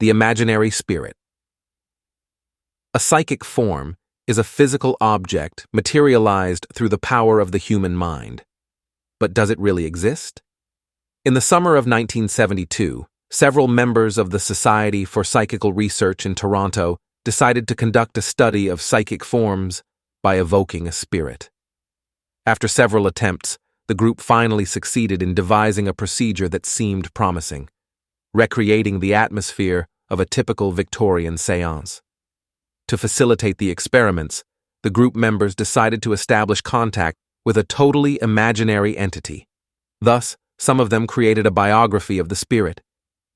The imaginary spirit. A psychic form is a physical object materialized through the power of the human mind. But does it really exist? In the summer of 1972, several members of the Society for Psychical Research in Toronto decided to conduct a study of psychic forms by evoking a spirit. After several attempts, the group finally succeeded in devising a procedure that seemed promising, recreating the atmosphere of a typical Victorian séance. To facilitate the experiments, the group members decided to establish contact with a totally imaginary entity. Thus, some of them created a biography of the spirit.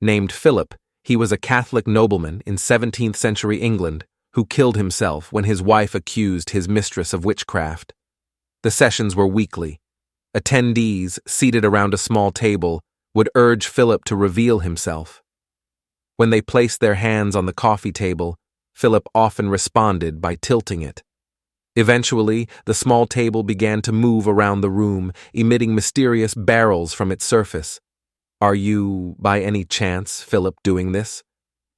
Named Philip, he was a Catholic nobleman in 17th century England who killed himself when his wife accused his mistress of witchcraft. The sessions were weekly. Attendees, seated around a small table, would urge Philip to reveal himself. When they placed their hands on the coffee table, Philip often responded by tilting it. Eventually, the small table began to move around the room, emitting mysterious barrels from its surface. "Are you, by any chance, Philip, doing this?"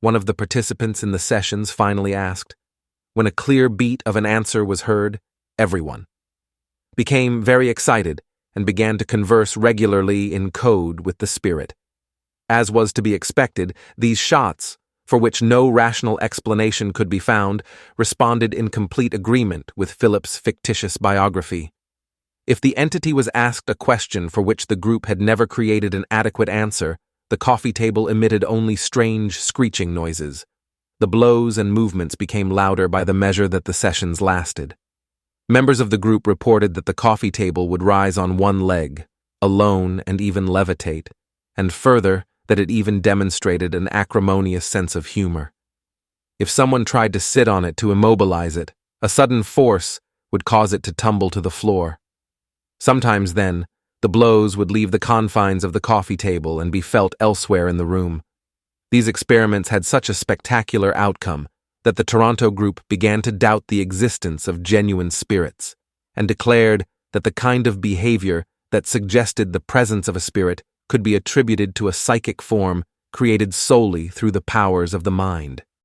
one of the participants in the sessions finally asked. When a clear beat of an answer was heard, everyone became very excited and began to converse regularly in code with the spirit. As was to be expected, these shots, for which no rational explanation could be found, responded in complete agreement with Philip's fictitious biography. If the entity was asked a question for which the group had never created an adequate answer, the coffee table emitted only strange screeching noises. The blows and movements became louder by the measure that the sessions lasted. Members of the group reported that the coffee table would rise on one leg, alone, and even levitate, and further, that it even demonstrated an acrimonious sense of humor. If someone tried to sit on it to immobilize it, a sudden force would cause it to tumble to the floor. Sometimes then, the blows would leave the confines of the coffee table and be felt elsewhere in the room. These experiments had such a spectacular outcome that the Toronto group began to doubt the existence of genuine spirits, and declared that the kind of behavior that suggested the presence of a spirit could be attributed to a psychic form created solely through the powers of the mind.